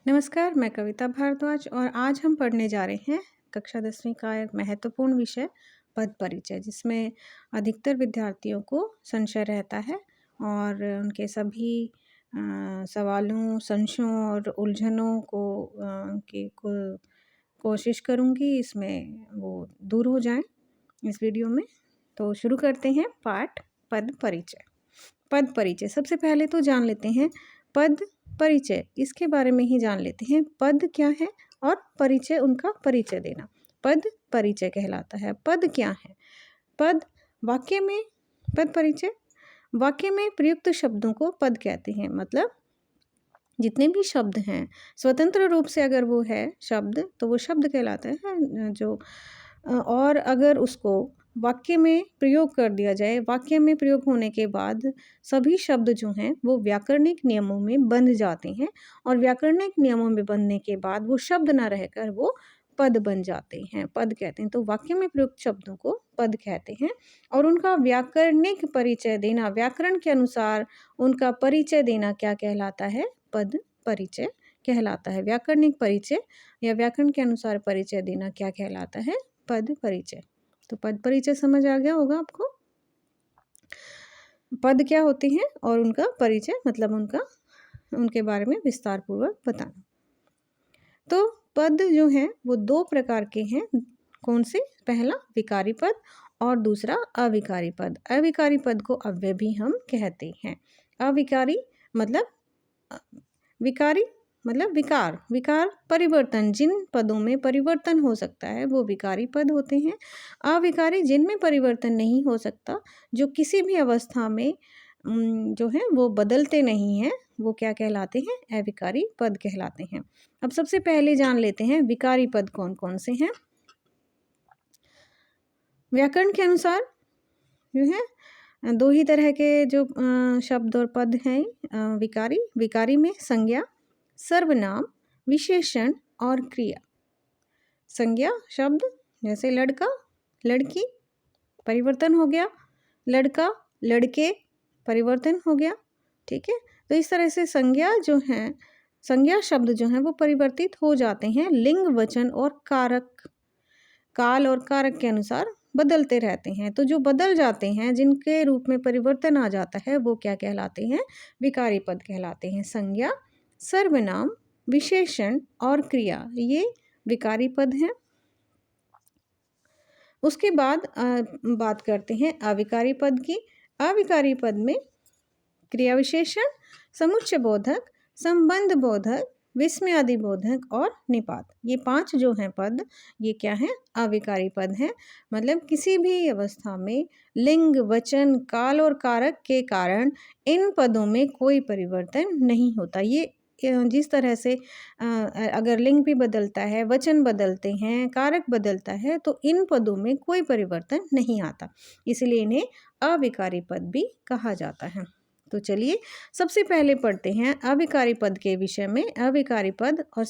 नमस्कार, मैं कविता भारद्वाज और आज हम पढ़ने जा रहे हैं कक्षा 10वीं का एक महत्वपूर्ण विषय पद परिचय, जिसमें अधिकतर विद्यार्थियों को संशय रहता है और उनके सभी सवालों, संशयों और उलझनों को कोशिश करूँगी इसमें वो दूर हो जाएं इस वीडियो में। तो शुरू करते हैं पाठ पद परिचय। पद परिचय सबसे पहले तो जान लेते हैं पद परिचय, इसके बारे में ही जान लेते हैं। पद क्या है और परिचय, उनका परिचय देना पद परिचय कहलाता है। पद क्या है? पद वाक्य में, पद परिचय वाक्य में प्रयुक्त शब्दों को पद कहते हैं। मतलब जितने भी शब्द हैं स्वतंत्र रूप से अगर वो है शब्द तो वो शब्द कहलाता है। और अगर उसको वाक्य में प्रयोग कर दिया जाए, वाक्य में प्रयोग होने के बाद सभी शब्द जो हैं वो व्याकरणिक नियमों में बंध जाते हैं और व्याकरणिक नियमों में बंधने के बाद वो शब्द ना रहकर वो पद बन जाते हैं, पद कहते हैं। तो वाक्य में प्रयुक्त शब्दों को पद कहते हैं और उनका व्याकरणिक परिचय देना, व्याकरण के अनुसार उनका परिचय देना क्या कहलाता है? पद परिचय कहलाता है। व्याकरणिक परिचय या व्याकरण के अनुसार परिचय देना क्या कहलाता है? पद परिचय। तो पद परिचय समझ आ गया होगा आपको। पद क्या होते हैं और उनका परिचय मतलब उनके बारे में विस्तार पूर्वक बताना। तो पद जो हैं वो दो प्रकार के हैं। कौन से? पहला विकारी पद और दूसरा अविकारी पद। अविकारी पद को अव्यय भी हम कहते हैं। अविकारी मतलब विकारी मतलब विकार, विकार परिवर्तन, जिन पदों में परिवर्तन हो सकता है वो विकारी पद होते हैं। अविकारी जिनमें परिवर्तन नहीं हो सकता, जो किसी भी अवस्था में जो है वो बदलते नहीं हैं, वो क्या कहलाते हैं? अविकारी पद कहलाते हैं। अब सबसे पहले जान लेते हैं विकारी पद कौन कौन से हैं। व्याकरण के अनुसार जो है दो ही तरह के जो शब्द और पद हैं विकारी। विकारी में संज्ञा, सर्वनाम, विशेषण और क्रिया। संज्ञा शब्द जैसे लड़का, लड़की, परिवर्तन हो गया। लड़का, लड़के, परिवर्तन हो गया। ठीक है, तो इस तरह से संज्ञा जो है, संज्ञा शब्द जो हैं वो परिवर्तित हो जाते हैं। लिंग, वचन और कारक, काल और कारक के अनुसार बदलते रहते हैं। तो जो बदल जाते हैं, जिनके रूप में परिवर्तन आ जाता है, वो क्या कहलाते हैं? विकारी पद कहलाते हैं। संज्ञा, सर्वनाम, विशेषण और क्रिया, ये विकारी पद हैं। उसके बाद बात करते हैं अविकारी पद की। अविकारी पद में क्रिया विशेषण, समुच्चय बोधक, संबंध बोधक, विस्मयादि बोधक और निपात, ये 5 जो हैं पद, ये क्या हैं? अविकारी पद हैं। मतलब किसी भी अवस्था में लिंग, वचन, काल और कारक के कारण इन पदों में कोई परिवर्तन नहीं होता। ये जिस तरह से अगर लिंग भी बदलता है, वचन बदलते हैं, कारक बदलता है, तो इन पदों में कोई परिवर्तन नहीं आता, इसलिए इन्हें अविकारी पद भी कहा जाता है। तो चलिए सबसे पहले पढ़ते हैं अविकारी पद के विषय में। अविकारी पद और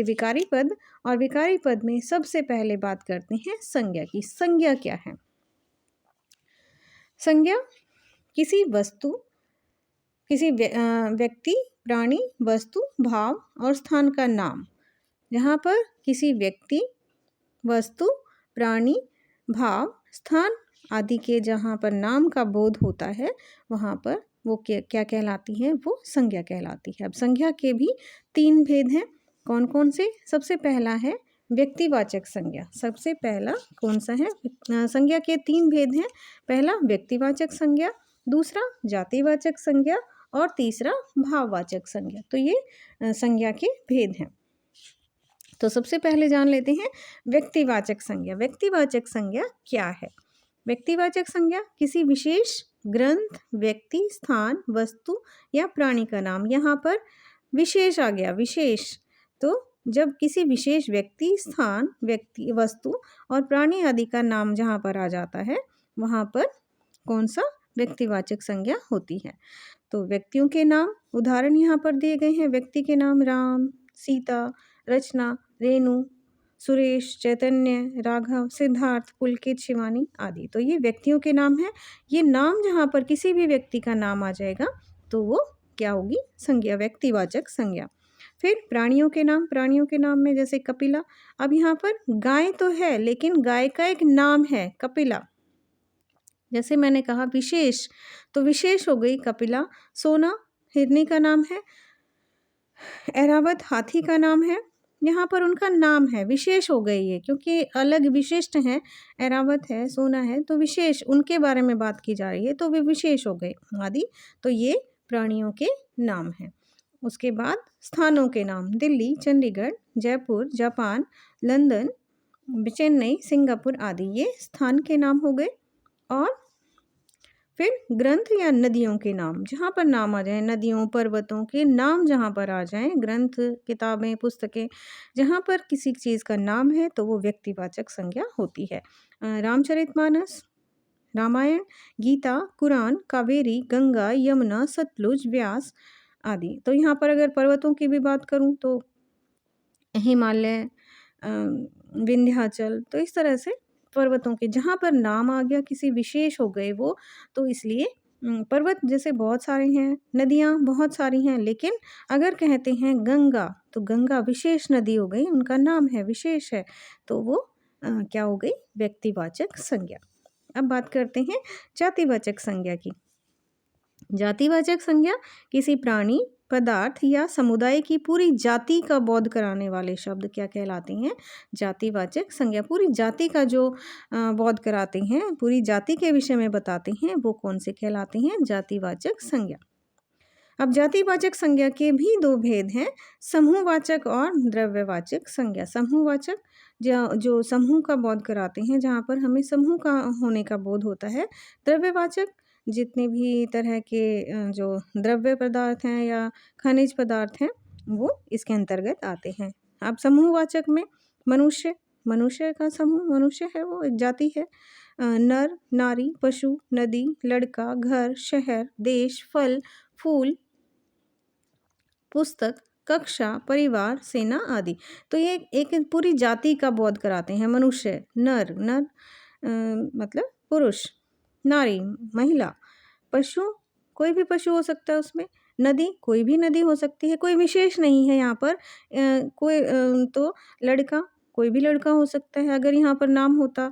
विकारी पद, और विकारी पद में सबसे पहले बात करते हैं संज्ञा की। संज्ञा क्या है? संज्ञा किसी वस्तु, किसी व्यक्ति, प्राणी, वस्तु, भाव और स्थान का नाम। जहाँ पर किसी व्यक्ति, वस्तु, प्राणी, भाव, स्थान आदि के जहाँ पर नाम का बोध होता है, वहाँ पर वो क्या कहलाती है? वो संज्ञा कहलाती है। अब संज्ञा के भी 3 भेद हैं। कौन कौन से? सबसे पहला है व्यक्तिवाचक संज्ञा। सबसे पहला कौन सा है? संज्ञा के 3 भेद हैं। पहला व्यक्तिवाचक संज्ञा, दूसरा जातिवाचक संज्ञा और तीसरा भाववाचक संज्ञा। तो ये संज्ञा के भेद हैं। तो सबसे पहले जान लेते हैं व्यक्तिवाचक संज्ञा। व्यक्तिवाचक संज्ञा क्या है? व्यक्तिवाचक संज्ञा किसी विशेष ग्रंथ, व्यक्ति, स्थान, वस्तु या प्राणी का नाम। यहाँ पर विशेष आ गया, विशेष। तो जब किसी विशेष व्यक्ति, स्थान, व्यक्ति, वस्तु और प्राणी आदि का नाम जहाँ पर आ जाता है, वहाँ पर कौन सा? व्यक्तिवाचक संज्ञा होती है। तो व्यक्तियों के नाम, उदाहरण यहाँ पर दिए गए हैं। व्यक्ति के नाम राम, सीता, रचना, रेणु, सुरेश, चैतन्य, राघव, सिद्धार्थ, पुलकित, शिवानी आदि। तो ये व्यक्तियों के नाम हैं। ये नाम जहाँ पर किसी भी व्यक्ति का नाम आ जाएगा तो वो क्या होगी? संज्ञा, व्यक्तिवाचक संज्ञा। फिर प्राणियों के नाम में जैसे कपिला। अब यहाँ पर गाय तो है लेकिन गाय का एक नाम है कपिला। जैसे मैंने कहा विशेष, तो विशेष हो गई कपिला। सोना हिरनी का नाम है, ऐरावत हाथी का नाम है। यहाँ पर उनका नाम है, विशेष हो गई है क्योंकि अलग विशिष्ट हैं। ऐरावत है, सोना है, तो विशेष उनके बारे में बात की जा रही है तो वे विशेष हो गए आदि। तो ये प्राणियों के नाम हैं। उसके बाद स्थानों के नाम, Delhi, Chandigarh, Jaipur, Japan, London, Chennai, Singapore आदि ये स्थान के नाम हो गए। और फिर ग्रंथ या नदियों के नाम, जहाँ पर नाम आ जाए, नदियों पर्वतों के नाम जहाँ पर आ जाएं, ग्रंथ, किताबें, पुस्तकें, जहाँ पर किसी चीज़ का नाम है तो वो व्यक्तिवाचक संज्ञा होती है। रामचरितमानस, रामायण, गीता, कुरान, कावेरी, गंगा, यमुना, सतलुज, व्यास आदि। तो यहाँ पर अगर पर्वतों की भी बात करूँ तो हिमालय, विंध्याचल, तो इस तरह से पर्वतों के जहाँ पर नाम आ गया किसी विशेष हो गए वो, तो इसलिए पर्वत जैसे बहुत सारे हैं, नदियाँ बहुत सारी हैं, लेकिन अगर कहते हैं गंगा तो गंगा विशेष नदी हो गई, उनका नाम है, विशेष है, तो वो क्या हो गई, व्यक्तिवाचक संज्ञा। अब बात करते हैं जातिवाचक संज्ञा की। जातिवाचक संज्ञा किसी प्राणी, पदार्थ या समुदाय की पूरी जाति का बोध कराने वाले शब्द क्या कहलाते हैं, जातिवाचक संज्ञा। पूरी जाति का जो बोध कराते हैं, पूरी जाति के विषय में बताते हैं, वो कौन से कहलाते हैं, जातिवाचक संज्ञा। अब जातिवाचक संज्ञा के भी दो भेद हैं, समूहवाचक और द्रव्यवाचक संज्ञा। समूहवाचक जो समूह का बोध कराते हैं, जहाँ पर हमें समूह का होने का बोध होता है। द्रव्यवाचक जितने भी तरह के जो द्रव्य पदार्थ हैं या खनिज पदार्थ हैं वो इसके अंतर्गत आते हैं। अब समूहवाचक में मनुष्य का समूह, मनुष्य है वो एक जाति है। नर, नारी, पशु, नदी, लड़का, घर, शहर, देश, फल, फूल, पुस्तक, कक्षा, परिवार, सेना आदि। तो ये एक पूरी जाति का बोध कराते हैं। मनुष्य, नर मतलब पुरुष, नारी महिला, पशु कोई भी पशु हो सकता है उसमें, नदी कोई भी नदी हो सकती है, कोई विशेष नहीं है यहाँ पर। तो लड़का कोई भी लड़का हो सकता है, अगर यहाँ पर नाम होता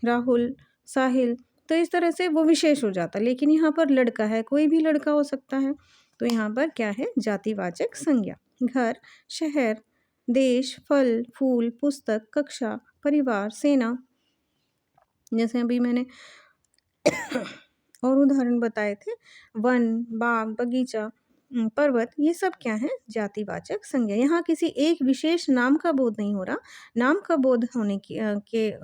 राहुल, साहिल, तो इस तरह से वो विशेष हो जाता, लेकिन यहाँ पर लड़का है, कोई भी लड़का हो सकता है, तो यहाँ पर क्या है, जातिवाचक संज्ञा। घर, शहर, देश, फल, फूल, पुस्तक, कक्षा, परिवार, सेना, जैसे अभी मैंने और उदाहरण बताए थे, वन, बाग, बगीचा, पर्वत, ये सब क्या है, जातिवाचक संज्ञा। यहाँ किसी एक विशेष नाम का बोध नहीं हो रहा, नाम का बोध होने की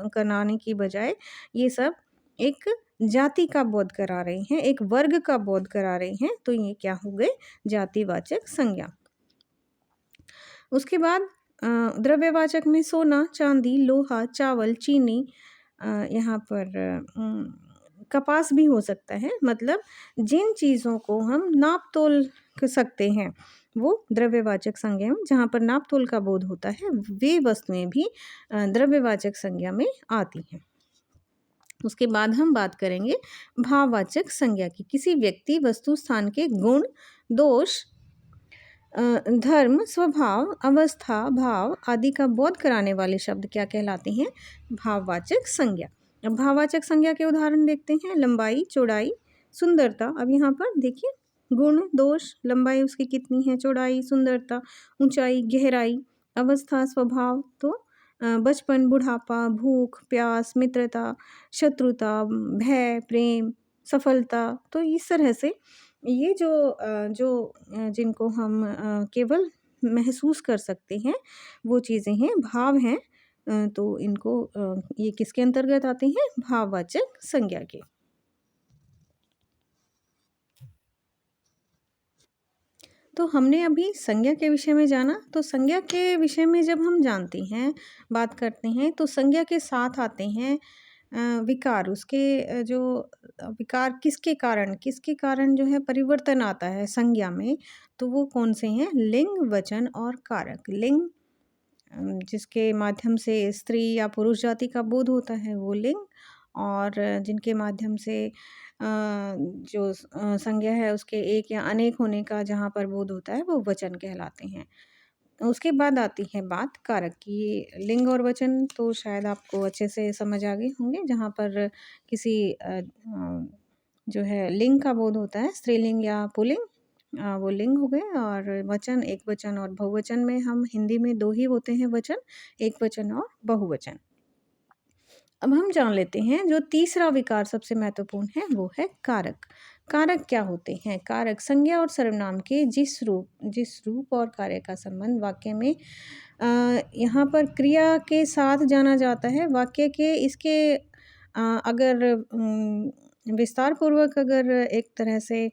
कराने की बजाय ये सब एक जाति का बोध करा रहे हैं, एक वर्ग का बोध करा रहे हैं, तो ये क्या हो गए, जातिवाचक संज्ञा। उसके बाद द्रव्यवाचक में सोना, चांदी, लोहा, चावल, चीनी, यहाँ पर कपास भी हो सकता है। मतलब जिन चीज़ों को हम नाप तोल सकते हैं वो द्रव्यवाचक संज्ञा में, जहाँ पर नाप तोल का बोध होता है, वे वस्तुएं भी द्रव्यवाचक संज्ञा में आती हैं। उसके बाद हम बात करेंगे भाववाचक संज्ञा की। किसी व्यक्ति, वस्तु, स्थान के गुण, दोष, धर्म, स्वभाव, अवस्था, भाव आदि का बोध कराने वाले शब्द क्या कहलाते हैं, भाववाचक संज्ञा। अब भाववाचक संज्ञा के उदाहरण देखते हैं, लंबाई, चौड़ाई, सुंदरता। अब यहाँ पर देखिए गुण, दोष, लंबाई उसकी कितनी है, चौड़ाई, सुंदरता, ऊंचाई, गहराई, अवस्था, स्वभाव, तो बचपन, बुढ़ापा, भूख, प्यास, मित्रता, शत्रुता, भय, प्रेम, सफलता। तो इस तरह से ये जो जिनको हम केवल महसूस कर सकते हैं वो चीज़ें हैं, भाव हैं, तो इनको ये किसके अंतर्गत आते हैं, भाववाचक संज्ञा के। तो हमने अभी संज्ञा के विषय में जाना, तो संज्ञा के विषय में जब हम जानते हैं, बात करते हैं, तो संज्ञा के साथ आते हैं विकार। उसके जो विकार किसके कारण जो है परिवर्तन आता है संज्ञा में, तो वो कौन से हैं, लिंग, वचन और कारक। लिंग जिसके माध्यम से स्त्री या पुरुष जाति का बोध होता है वो लिंग, और जिनके माध्यम से जो संज्ञा है उसके एक या अनेक होने का जहाँ पर बोध होता है वो वचन कहलाते हैं। उसके बाद आती है बात कारक की। लिंग और वचन तो शायद आपको अच्छे से समझ आ गए होंगे, जहाँ पर किसी जो है लिंग का बोध होता है, स्त्रीलिंग या पुल्लिंग, वो लिंग हो गए। और वचन, एक वचन और बहुवचन में हम हिंदी में 2 ही होते हैं वचन, एक वचन और बहुवचन। अब हम जान लेते हैं जो तीसरा विकार सबसे महत्वपूर्ण है वो है कारक। कारक क्या होते हैं? कारक संज्ञा और सर्वनाम के जिस रूप और कार्य का संबंध वाक्य में यहाँ पर क्रिया के साथ जाना जाता है। वाक्य के इसके अगर विस्तार पूर्वक अगर एक तरह से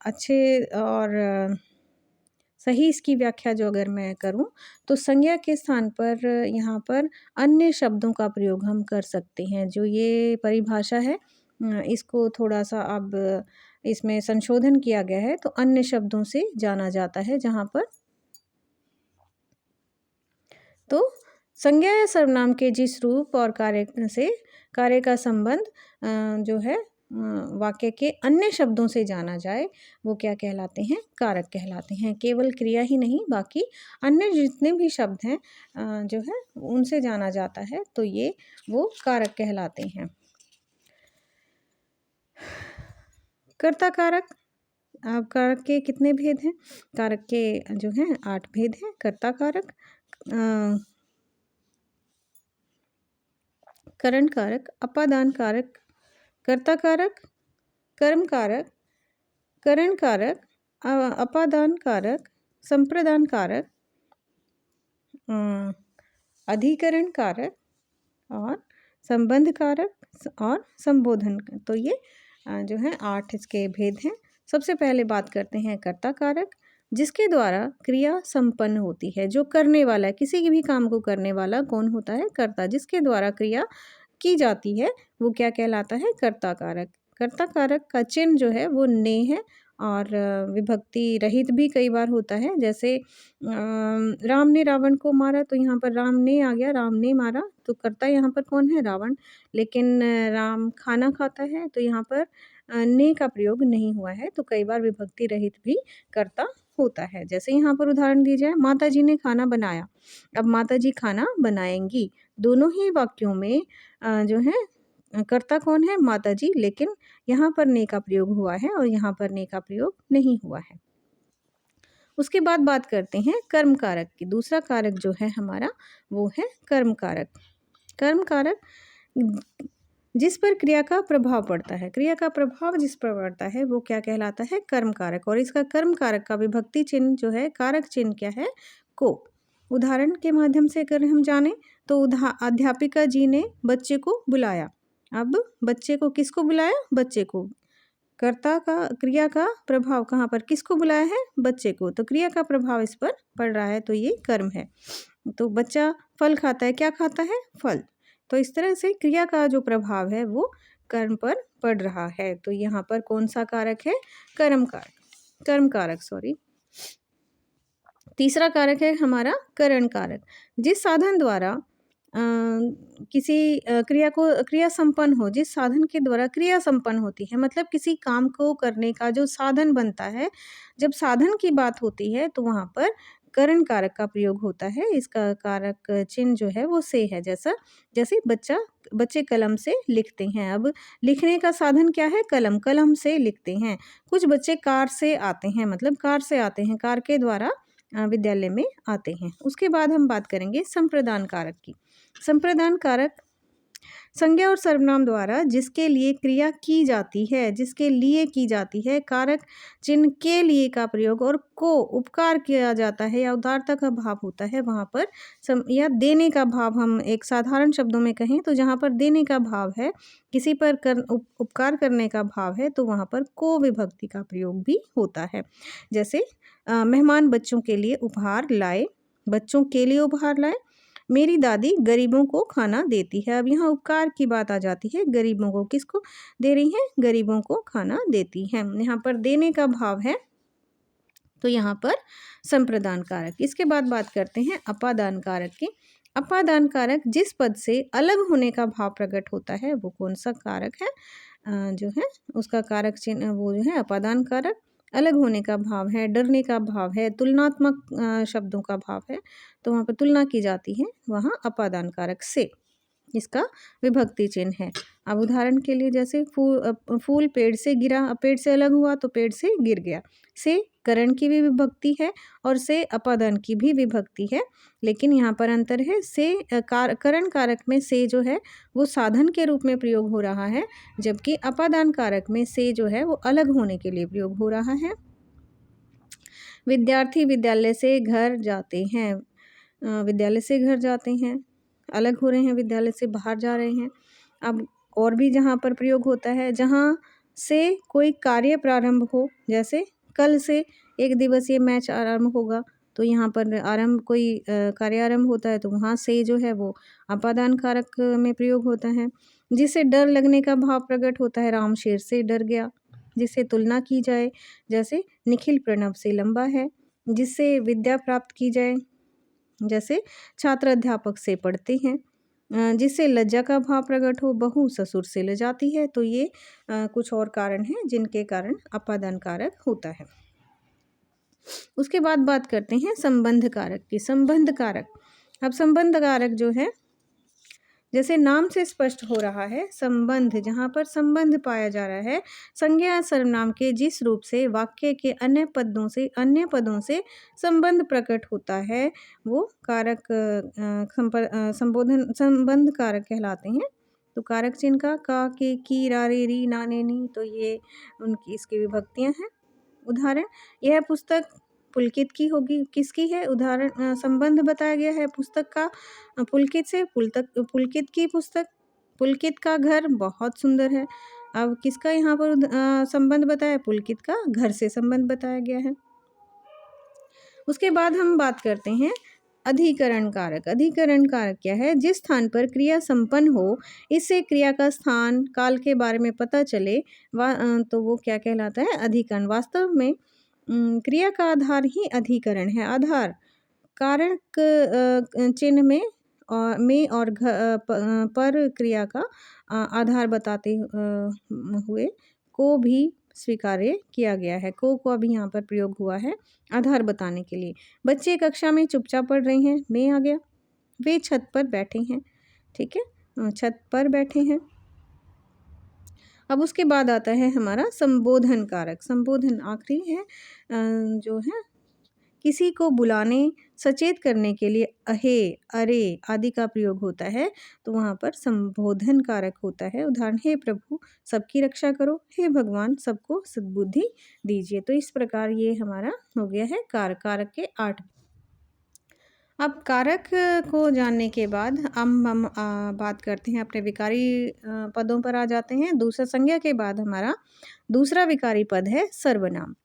अच्छे और सही इसकी व्याख्या जो अगर मैं करूँ, तो संज्ञा के स्थान पर यहाँ पर अन्य शब्दों का प्रयोग हम कर सकते हैं। जो ये परिभाषा है इसको थोड़ा-सा अब इसमें संशोधन किया गया है, तो अन्य शब्दों से जाना जाता है जहाँ पर तो संज्ञा या सर्वनाम के जिस रूप और कार्य का संबंध जो है वाक्य के अन्य शब्दों से जाना जाए वो क्या कहलाते हैं? कारक कहलाते हैं। केवल क्रिया ही नहीं, बाकी अन्य जितने भी शब्द हैं जो है उनसे जाना जाता है, तो ये वो कारक कहलाते हैं। कर्ता कारक। अब कारक के कितने भेद हैं? कारक के जो हैं 8 भेद हैं। कर्ता कारक, करण कारक, अपादान कारक, कर्ता कारक, कर्म कारक, करण कारक, अपादान कारक, संप्रदान कारक, अधिकरण कारक और संबंध कारक और संबोधन। तो ये जो है 8 इसके भेद हैं। सबसे पहले बात करते हैं कर्ता कारक, जिसके द्वारा क्रिया संपन्न होती है। जो करने वाला है, किसी भी काम को करने वाला कौन होता है? कर्ता। जिसके द्वारा क्रिया की जाती है वो क्या कहलाता है? कर्ता कारक। कर्ता कारक का चिन्ह जो है वो ने है और विभक्ति रहित भी कई बार होता है। जैसे राम ने रावण को मारा, तो यहाँ पर राम ने आ गया, राम ने मारा, तो कर्ता यहाँ पर कौन है? रावण। लेकिन राम खाना खाता है, तो यहाँ पर ने का प्रयोग नहीं हुआ है, तो कई बार विभक्ति रहित भी कर्ता होता है। जैसे यहाँ पर उदाहरण दी जाए, माता जी ने खाना बनाया। अब माता जी खाना बनाएंगी, दोनों ही वाक्यों में जो है कर्ता कौन है? माता जी। लेकिन यहाँ पर ने का प्रयोग हुआ है और यहाँ पर ने का प्रयोग नहीं हुआ है। उसके बाद बात करते हैं कर्म कारक की। दूसरा कारक जो है हमारा वो है कर्म कारक। कर्म कारक जिस पर क्रिया का प्रभाव पड़ता है, क्रिया का प्रभाव जिस पर पड़ता है वो क्या कहलाता है? कर्म कारक। और इसका कर्म कारक का विभक्ति चिन्ह जो है, कारक चिन्ह क्या है? को। उदाहरण के माध्यम से अगर हम जाने तो अध्यापिका जी ने बच्चे को बुलाया। अब बच्चे को किसको बुलाया? बच्चे को। कर्ता का क्रिया का प्रभाव कहाँ पर किसको बुलाया है? बच्चे को। तो क्रिया का प्रभाव इस पर पड़ रहा है, तो ये कर्म है। तो बच्चा फल खाता है, क्या खाता है? फल। तो इस तरह से क्रिया का जो प्रभाव है वो कर्म पर पड़ रहा है। तो यहाँ पर कौन सा कारक है? कर्म कारक सॉरी। तीसरा कारक है हमारा करण कारक। जिस साधन द्वारा किसी क्रिया संपन्न हो, जिस साधन के द्वारा क्रिया संपन्न होती है, मतलब किसी काम को करने का जो साधन बनता है, जब साधन की बात होती है तो वहाँ पर करण कारक का प्रयोग होता है। इसका कारक चिन्ह जो है वो से है। जैसे बच्चे कलम से लिखते हैं। अब लिखने का साधन क्या है? कलम। कलम से लिखते हैं। कुछ बच्चे कार से आते हैं, मतलब कार से आते हैं, कार के द्वारा विद्यालय में आते हैं। उसके बाद हम बात करेंगे संप्रदान कारक की। संप्रदान कारक संज्ञा और सर्वनाम द्वारा जिसके लिए क्रिया की जाती है, जिसके लिए की जाती है, कारक चिन्ह के लिए का प्रयोग और को उपकार किया जाता है या उदारता का भाव होता है, वहाँ पर या देने का भाव, हम एक साधारण शब्दों में कहें तो जहाँ पर देने का भाव है, किसी पर उपकार करने का भाव है, तो वहाँ पर को विभक्ति का प्रयोग भी होता है। जैसे मेहमान बच्चों के लिए उपहार लाए, बच्चों के लिए उपहार लाए। मेरी दादी गरीबों को खाना देती है। अब यहाँ उपकार की बात आ जाती है, गरीबों को किसको दे रही हैं? गरीबों को खाना देती हैं। यहाँ पर देने का भाव है, तो यहाँ पर संप्रदान कारक। इसके बाद बात करते हैं अपादान कारक की। अपादान कारक जिस पद से अलग होने का भाव प्रकट होता है वो कौन सा कारक है? जो है उसका कारक चिन्ह वो जो है अपादान कारक। अलग होने का भाव है, डरने का भाव है, तुलनात्मक शब्दों का भाव है, तो वहाँ पर तुलना की जाती है, वहाँ अपादान कारक से इसका विभक्ति चिन्ह है। अब उदाहरण के लिए जैसे फूल पेड़ से गिरा, अब पेड़ से अलग हुआ तो पेड़ से गिर गया। से करण की भी विभक्ति है और से अपादान की भी विभक्ति है, लेकिन यहाँ पर अंतर है। से करण कारक में से जो है वो साधन के रूप में प्रयोग हो रहा है, जबकि अपादान कारक में से जो है वो अलग होने के लिए प्रयोग हो रहा है। विद्यार्थी विद्यालय से घर जाते हैं, विद्यालय से घर जाते हैं, अलग हो रहे हैं, विद्यालय से बाहर जा रहे हैं। अब और भी जहाँ पर प्रयोग होता है, जहाँ से कोई कार्य प्रारंभ हो, जैसे कल से एक दिवसीय मैच आरंभ होगा, तो यहाँ पर आरंभ कोई कार्य आरंभ होता है तो वहाँ से जो है वो अपादान कारक में प्रयोग होता है। जिससे डर लगने का भाव प्रकट होता है, राम शेर से डर गया। जिससे तुलना की जाए, जैसे निखिल प्रणव से लंबा है। जिससे विद्या प्राप्त की जाए, जैसे छात्र अध्यापक से पढ़ते हैं। जिससे लज्जा का भाव प्रकट हो, बहू ससुर से लजाती है। तो ये कुछ और कारण हैं जिनके कारण अपादान कारक होता है। उसके बाद बात करते हैं संबंध कारक की। संबंध कारक, अब संबंध कारक जो है जैसे नाम से स्पष्ट हो रहा है, संबंध, जहाँ पर संबंध पाया जा रहा है संज्ञा सर्वनाम के जिस रूप से वाक्य के अन्य पदों से संबंध प्रकट होता है वो कारक संबंध कारक कहलाते हैं। तो कारक चिन्ह का, के, की, रा, रे, री, ना, ने, नी, तो ये उनकी इसकी विभक्तियां हैं। उदाहरण, यह पुस्तक पुलकित की होगी, किसकी है? उदाहरण संबंध बताया गया है पुस्तक का पुलकित से, पुलकित की पुस्तक, पुलकित का घर बहुत सुंदर है। अब किसका यहाँ पर संबंध बताया? पुलकित का घर से संबंध बताया गया है। उसके बाद हम बात करते हैं अधिकरण कारक। अधिकरण कारक क्या है? जिस स्थान पर क्रिया संपन्न हो, इससे क्रिया का स्थान काल के बारे में पता चले, तो वो क्या कहलाता है? अधिकरण। वास्तव में क्रिया का आधार ही अधिकरण है। आधार कारक चिन्ह और पर क्रिया का आधार बताते हुए को भी स्वीकार्य किया गया है। को अभी यहाँ पर प्रयोग हुआ है आधार बताने के लिए। बच्चे कक्षा में चुपचाप पढ़ रहे हैं, में आ गया। वे छत पर बैठे हैं, ठीक है, छत पर बैठे हैं। अब उसके बाद आता है हमारा संबोधन कारक। संबोधन आखिरी है जो है किसी को बुलाने, सचेत करने के लिए अहे, अरे आदि का प्रयोग होता है, तो वहाँ पर संबोधन कारक होता है। उदाहरण, हे प्रभु सबकी रक्षा करो, हे भगवान सबको सद्बुद्धि दीजिए। तो इस प्रकार ये हमारा हो गया है कारक के 8। अब कारक को जानने के बाद हम बात करते हैं अपने विकारी पदों पर आ जाते हैं। दूसरा संज्ञा के बाद हमारा दूसरा विकारी पद है सर्वनाम।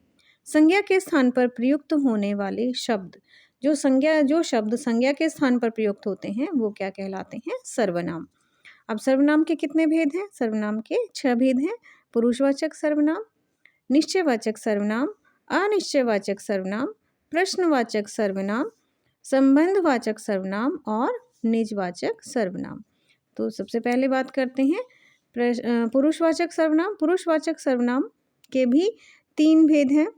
संज्ञा के स्थान पर प्रयुक्त होने वाले शब्द, जो शब्द संज्ञा के स्थान पर प्रयुक्त होते हैं वो क्या कहलाते हैं? सर्वनाम। अब सर्वनाम के कितने भेद हैं? सर्वनाम के 6 भेद हैं। पुरुषवाचक सर्वनाम, निश्चयवाचक सर्वनाम, अनिश्चयवाचक सर्वनाम, प्रश्नवाचक सर्वनाम, संबंधवाचक सर्वनाम और निजवाचक सर्वनाम। तो सबसे पहले बात करते हैं पुरुषवाचक सर्वनाम। पुरुषवाचक सर्वनाम के भी 3 भेद हैं।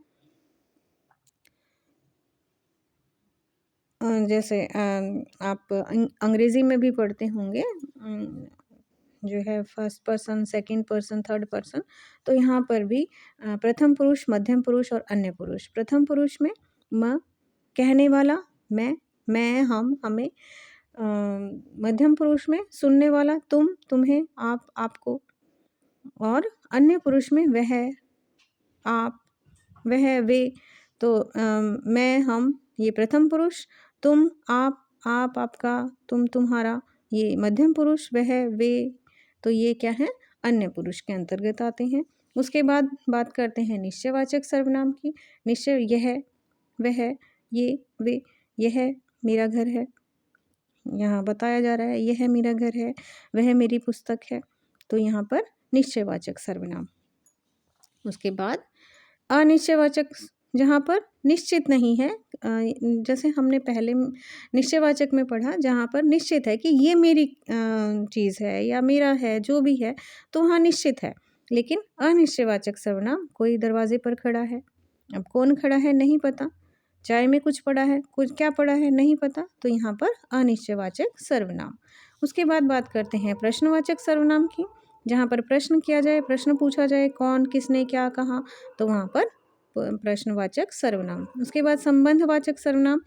जैसे आप अंग्रेजी में भी पढ़ते होंगे, जो है first person, second person, third person. तो यहाँ पर भी प्रथम पुरुष, मध्यम पुरुष और अन्य पुरुष। प्रथम पुरुष में म, कहने वाला, मैं, हम, हमें। मध्यम पुरुष में सुनने वाला, तुम, तुम्हें, आप, आपको। और अन्य पुरुष में वह, आप, वह, वे। तो मैं, हम, ये प्रथम पुरुष। तुम, आप, आपका, तुम, तुम्हारा, ये मध्यम पुरुष। वह, वे, तो ये क्या है? अन्य पुरुष के अंतर्गत आते हैं। उसके बाद बात करते हैं निश्चयवाचक सर्वनाम की। निश्चय, यह, वह, ये, वे। यह मेरा घर है, यहाँ बताया जा रहा है यह मेरा घर है, वह मेरी पुस्तक है। तो यहाँ पर निश्चयवाचक सर्वनाम। उसके बाद अनिश्चयवाचक जहाँ पर निश्चित नहीं है, जैसे हमने पहले निश्चयवाचक में पढ़ा, जहाँ पर निश्चित है कि ये मेरी चीज़ है या मेरा है, जो भी है, तो वहाँ निश्चित है। लेकिन अनिश्चयवाचक सर्वनाम, कोई दरवाजे पर खड़ा है, अब कौन खड़ा है नहीं पता, चाय में कुछ पड़ा है, कुछ क्या पड़ा है नहीं पता, तो यहाँ पर अनिश्चयवाचक सर्वनाम। उसके बाद बात करते हैं प्रश्नवाचक सर्वनाम की, जहाँ पर प्रश्न किया जाए, प्रश्न पूछा जाए, कौन किसने क्या कहा, तो वहाँ पर प्रश्नवाचक सर्वनाम। उसके बाद संबंधवाचक सर्वनाम,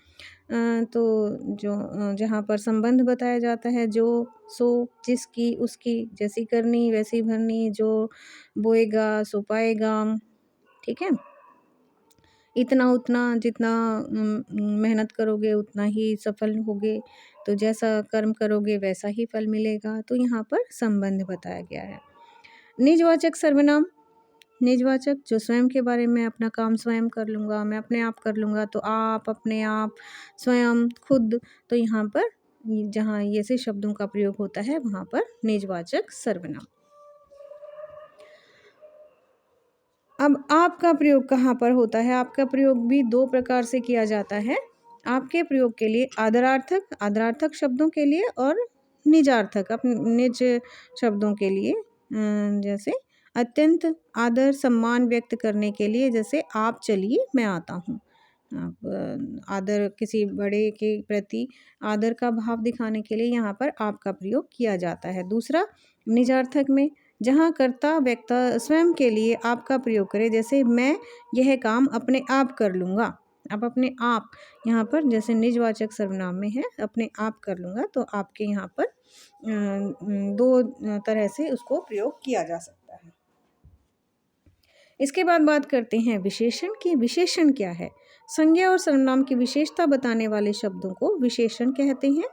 तो जहाँ पर संबंध बताया जाता है, जो, सो, जिसकी, उसकी, जैसी करनी वैसी भरनी, जो बोएगा सो पाएगा, ठीक है। इतना उतना, जितना मेहनत करोगे उतना ही सफल होगे, तो जैसा कर्म करोगे वैसा ही फल मिलेगा, तो यहाँ पर संबंध बताया गया है। निजवाचक सर्वनाम, निजवाचक जो स्वयं के बारे में, अपना काम स्वयं कर लूँगा, मैं अपने आप कर लूँगा, तो आप, अपने आप, स्वयं, खुद, तो यहाँ पर जहाँ ऐसे शब्दों का प्रयोग होता है वहाँ पर निजवाचक सर्वनाम। अब आपका प्रयोग कहाँ पर होता है? आपका प्रयोग भी दो प्रकार से किया जाता है। आपके प्रयोग के लिए आदरार्थक, आदरार्थक शब्दों के लिए, और निजार्थक, निज शब्दों के लिए, जैसे अत्यंत आदर सम्मान व्यक्त करने के लिए, जैसे आप चलिए मैं आता हूँ। आप आदर, किसी बड़े के प्रति आदर का भाव दिखाने के लिए यहाँ पर आपका प्रयोग किया जाता है। दूसरा, निजार्थक में, जहाँ कर्ता व्यक्ता स्वयं के लिए आपका प्रयोग करे, जैसे मैं यह काम अपने आप कर लूँगा। अब अपने आप यहाँ पर जैसे निजवाचक सर्वनाम में है, अपने आप कर लूँगा, तो आपके यहाँ पर दो तरह से उसको प्रयोग किया जा सकता है। इसके बाद बात करते हैं विशेषण की। विशेषण क्या है? संज्ञा और सर्वनाम की विशेषता बताने वाले शब्दों को विशेषण कहते हैं।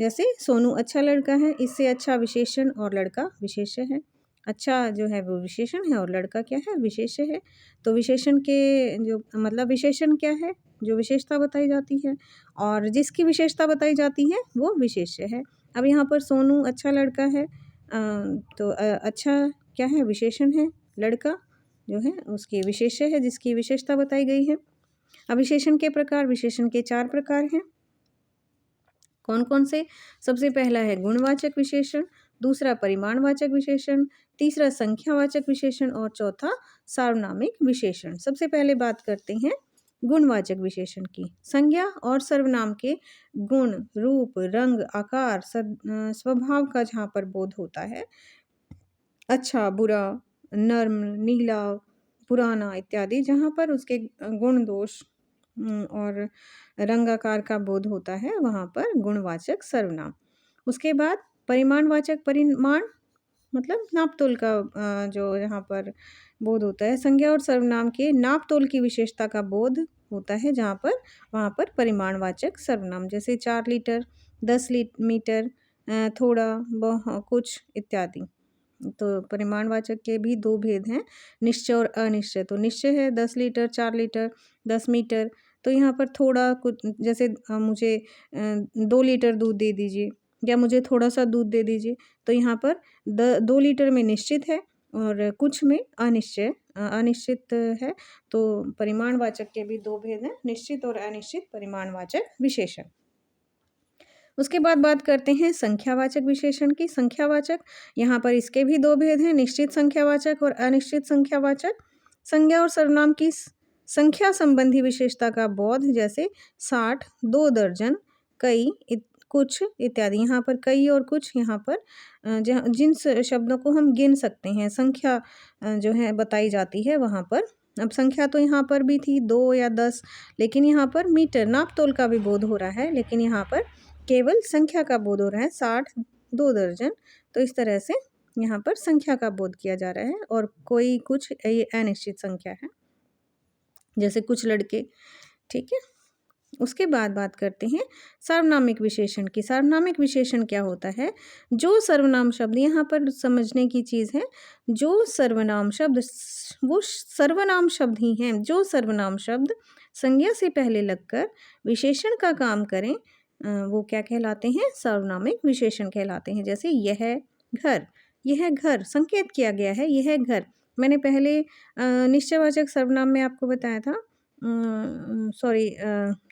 जैसे सोनू अच्छा लड़का है, इससे अच्छा विशेषण और लड़का विशेष्य है। अच्छा जो है वो विशेषण है और लड़का क्या है? विशेष्य है। तो विशेषण के जो मतलब विशेषण क्या है? जो विशेषता बताई जाती है, और जिसकी विशेषता बताई जाती है वो विशेष्य है। अब यहाँ पर सोनू अच्छा लड़का है, तो अच्छा क्या है? विशेषण है। लड़का जो है उसकी विशेष्य है, जिसकी विशेषता बताई गई है। अब विशेषण के प्रकार, विशेषण के 4 प्रकार हैं। कौन कौन से? सबसे पहला है गुणवाचक विशेषण, दूसरा परिमाणवाचक विशेषण, तीसरा संख्यावाचक विशेषण, और चौथा सार्वनामिक विशेषण। सबसे पहले बात करते हैं गुणवाचक विशेषण की। संज्ञा और सर्वनाम के गुण, रूप, रंग, आकार, स्वभाव का जहाँ पर बोध होता है, अच्छा, बुरा, नर्म, नीला, पुराना इत्यादि, जहाँ पर उसके गुण, दोष और रंग आकार का बोध होता है, वहाँ पर गुणवाचक सर्वनाम। उसके बाद परिमाणवाचक, परिमाण मतलब नापतोल का जो यहाँ पर बोध होता है। संज्ञा और सर्वनाम के नापतोल की विशेषता का बोध होता है, जहाँ पर वहाँ पर परिमाणवाचक सर्वनाम, जैसे 4 लीटर, 10 मीटर, थोड़ा, कुछ इत्यादि। तो परिमाणवाचक के भी 2 भेद हैं, निश्चय और अनिश्चय। तो निश्चय है 10 लीटर, 4 लीटर, 10 मीटर, तो यहाँ पर थोड़ा कुछ, जैसे मुझे 2 लीटर दूध दे दीजिए, या मुझे थोड़ा-सा दूध दे दीजिए, तो यहाँ पर 2 लीटर में निश्चित है और कुछ में अनिश्चित है। तो परिमाणवाचक के भी 2 भेद हैं, निश्चित और अनिश्चित परिमाणवाचक विशेषण। उसके बाद बात करते हैं संख्यावाचक विशेषण की। संख्यावाचक, यहाँ पर इसके भी 2 भेद हैं, निश्चित संख्यावाचक और अनिश्चित संख्यावाचक। संज्ञा और सर्वनाम की संख्या संबंधी विशेषता का बोध, जैसे 60, 2 दर्जन, कई, कुछ इत्यादि। यहाँ पर कई और कुछ, यहाँ पर जहाँ जिन शब्दों को हम गिन सकते हैं, संख्या जो है बताई जाती है वहाँ पर। अब संख्या तो यहाँ पर भी थी 2 या 10, लेकिन यहाँ पर मीटर, नापतोल का भी बोध हो रहा है, लेकिन यहाँ पर केवल संख्या का बोध हो रहा है, 60, 2 दर्जन। तो इस तरह से यहाँ पर संख्या का बोध किया जा रहा है, और कोई, कुछ, ये अनिश्चित संख्या है, जैसे कुछ लड़के, ठीक है। उसके बाद बात करते हैं सार्वनामिक विशेषण की। सार्वनामिक विशेषण क्या होता है? जो सर्वनाम शब्द, यहाँ पर समझने की चीज़ है, जो सर्वनाम शब्द वो सर्वनाम शब्द ही हैं, जो सर्वनाम शब्द संज्ञा से पहले लगकर विशेषण का काम करें, वो क्या कहलाते हैं? सार्वनामिक विशेषण कहलाते हैं। जैसे यह घर, यह घर संकेत किया गया है, यह घर। मैंने पहले निश्चयवाचक सर्वनाम में आपको बताया था, सॉरी,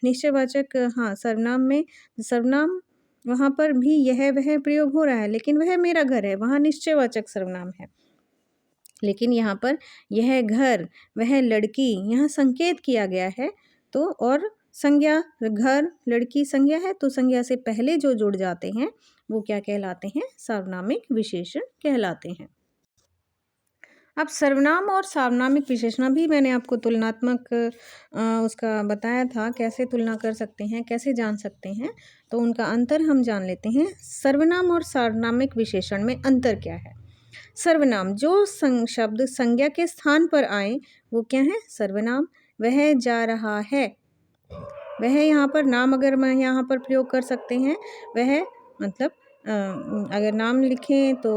निश्चयवाचक, हाँ, सर्वनाम में सर्वनाम वहाँ पर भी यह वह प्रयोग हो रहा है, लेकिन वह मेरा घर है, वहाँ निश्चयवाचक सर्वनाम है। लेकिन यहाँ पर यह घर, वह लड़की, यहाँ संकेत किया गया है, तो और संज्ञा, घर, लड़की संज्ञा है, तो संज्ञा से पहले जो जुड़ जाते हैं वो क्या कहलाते हैं? सार्वनामिक विशेषण कहलाते हैं। अब सर्वनाम और सार्वनामिक विशेषण भी मैंने आपको तुलनात्मक उसका बताया था, कैसे तुलना कर सकते हैं, कैसे जान सकते हैं, तो उनका अंतर हम जान लेते हैं। सर्वनाम और सार्वनामिक विशेषण में अंतर क्या है? सर्वनाम, जो शब्द संज्ञा के स्थान पर आए वो क्या है? सर्वनाम। वह जा रहा है, वह यहाँ पर नाम अगर मैं यहाँ पर प्रयोग कर सकते हैं, वह मतलब अगर नाम लिखें तो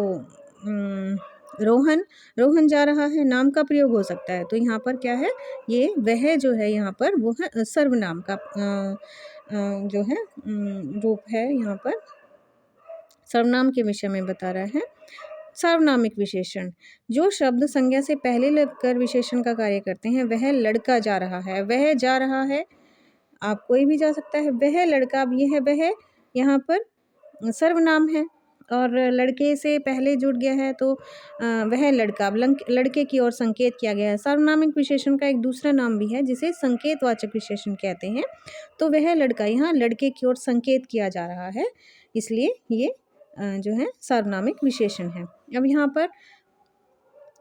रोहन, रोहन जा रहा है, नाम का प्रयोग हो सकता है, तो यहाँ पर क्या है? ये वह जो है यहाँ पर वो है सर्वनाम का जो है रूप है, यहाँ पर सर्वनाम के विषय में बता रहा है। सार्वनामिक विशेषण, जो शब्द संज्ञा से पहले लगकर विशेषण का कार्य करते हैं, वह लड़का जा रहा है, वह जा रहा है, आप कोई भी जा सकता है, वह लड़का, अब यह वह यहाँ पर सर्वनाम है और लड़के से पहले जुड़ गया है, तो वह लड़का, अब लड़के की ओर संकेत किया गया है। सार्वनामिक विशेषण का एक दूसरा नाम भी है जिसे संकेतवाचक विशेषण कहते हैं, तो वह लड़का, यहाँ लड़के की ओर संकेत किया जा रहा है, इसलिए ये जो है सार्वनामिक विशेषण है। अब यहाँ पर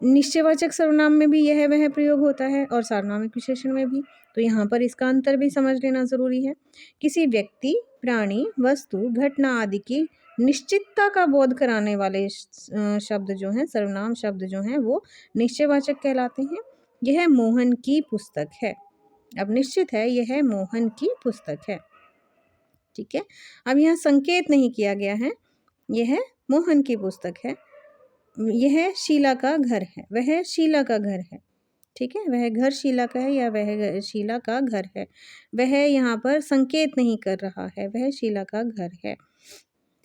निश्चयवाचक सर्वनाम में भी यह वह प्रयोग होता है और सार्वनामिक विशेषण में भी, तो यहाँ पर इसका अंतर भी समझ लेना ज़रूरी है। किसी व्यक्ति, प्राणी, वस्तु, घटना आदि की निश्चितता का बोध कराने वाले शब्द जो हैं, सर्वनाम शब्द जो हैं, वो निश्चयवाचक कहलाते हैं। यह मोहन की पुस्तक है, अब निश्चित है, यह मोहन की पुस्तक है, ठीक है। अब यहाँ संकेत नहीं किया गया है, यह मोहन की पुस्तक है, यह शीला का घर है, वह शीला का घर है, ठीक है, वह घर शीला का है या वह शीला का घर है, वह यहाँ पर संकेत नहीं कर रहा है, वह शीला का घर है,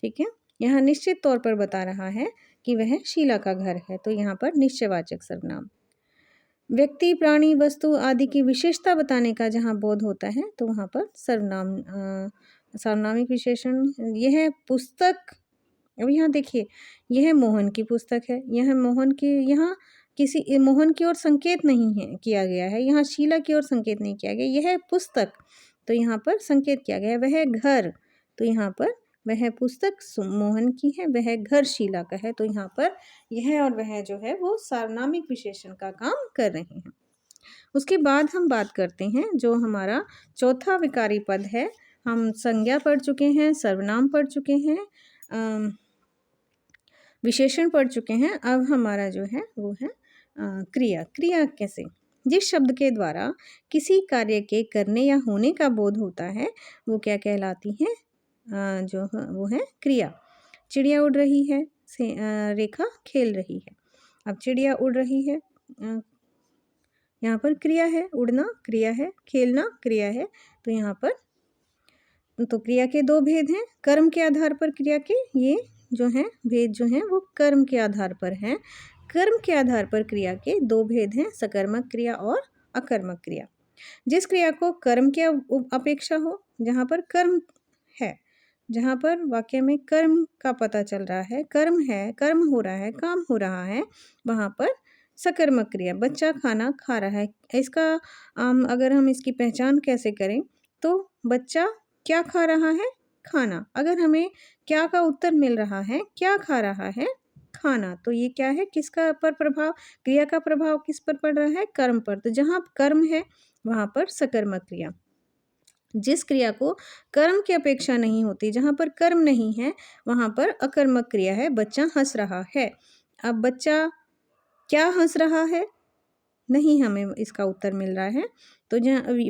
ठीक है। यहाँ निश्चित तौर पर बता रहा है कि वह शीला का घर है, तो यहाँ पर निश्चयवाचक सर्वनाम। व्यक्ति, प्राणी, वस्तु आदि की विशेषता बताने का जहाँ बोध होता है, तो वहाँ पर सर्वनाम सार्वनामिक विशेषण। यह पुस्तक, अब यहाँ देखिए, यह मोहन की पुस्तक है, यह मोहन की, यहाँ किसी मोहन की ओर संकेत नहीं है किया गया है, यहाँ शीला की ओर संकेत नहीं किया गया, यह पुस्तक, तो यहाँ पर संकेत किया गया है। वह घर, तो यहाँ पर वह पुस्तक मोहन की है, वह घर शीला का है, तो यहाँ पर यह और वह जो है वो सार्वनामिक विशेषण का काम कर रहे हैं। उसके बाद हम बात करते हैं जो हमारा चौथा विकारी पद है। हम संज्ञा पढ़ चुके हैं, सर्वनाम पढ़ चुके हैं, विशेषण पढ़ चुके हैं, अब हमारा जो है वो है क्रिया। क्रिया कैसे? जिस शब्द के द्वारा किसी कार्य के करने या होने का बोध होता है वो क्या कहलाती है? जो वो है क्रिया। चिड़िया उड़ रही है, रेखा खेल रही है। अब चिड़िया उड़ रही है, यहाँ पर क्रिया है, उड़ना क्रिया है, खेलना क्रिया है, तो यहाँ पर तो क्रिया के दो भेद हैं, कर्म के आधार पर क्रिया के ये जो हैं भेद जो हैं वो कर्म के आधार पर हैं। कर्म के आधार पर क्रिया के दो भेद हैं, सकर्मक क्रिया और अकर्मक क्रिया। जिस क्रिया को कर्म के अपेक्षा हो, जहाँ पर कर्म है, जहाँ पर वाक्य में कर्म का पता चल रहा है, कर्म है, कर्म हो रहा है, काम हो रहा है, वहाँ पर सकर्मक क्रिया। बच्चा खाना खा रहा है, इसका अगर हम इसकी पहचान कैसे करें, तो बच्चा क्या खा रहा है? खाना। अगर हमें क्या का उत्तर मिल रहा है, क्या खा रहा है? खाना, तो ये क्या है, किसका पर प्रभाव, क्रिया का प्रभाव किस पर पड़ रहा है? कर्म पर। तो जहाँ कर्म है वहाँ पर सकर्मक क्रिया। जिस क्रिया को कर्म की अपेक्षा नहीं होती, जहाँ पर कर्म नहीं है, वहाँ पर अकर्मक क्रिया है। बच्चा हंस रहा है, अब बच्चा क्या हंस रहा है? नहीं हमें इसका उत्तर मिल रहा है। तो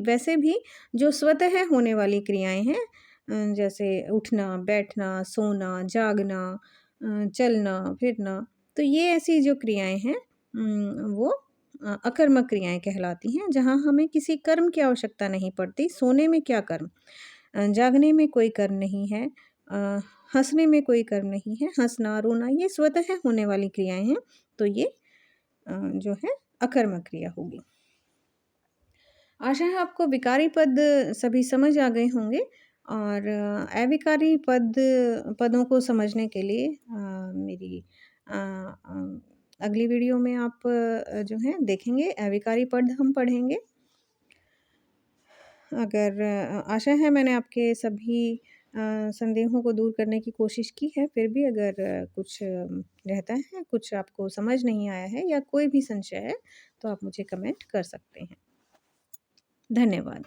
वैसे भी जो स्वतः होने वाली क्रियाएं हैं, जैसे उठना, बैठना, सोना, जागना, चलना फिरना, तो ये ऐसी जो क्रियाएं हैं वो अकर्मक क्रियाएं कहलाती हैं, जहाँ हमें किसी कर्म की आवश्यकता नहीं पड़ती। सोने में क्या कर्म, जागने में कोई कर्म नहीं है, हंसने में कोई कर्म नहीं है, हंसना रोना ये स्वतः होने वाली क्रियाएं हैं, तो ये जो है अकर्मक क्रिया होगी। आशा है आपको विकारी पद सभी समझ आ गए होंगे और अविकारी पदों को समझने के लिए मेरी अगली वीडियो में आप जो है देखेंगे अविकारी पद हम पढ़ेंगे। अगर आशा है मैंने आपके सभी संदेहों को दूर करने की कोशिश की है, फिर भी अगर कुछ रहता है, कुछ आपको समझ नहीं आया है या कोई भी संशय है, तो आप मुझे कमेंट कर सकते हैं। धन्यवाद।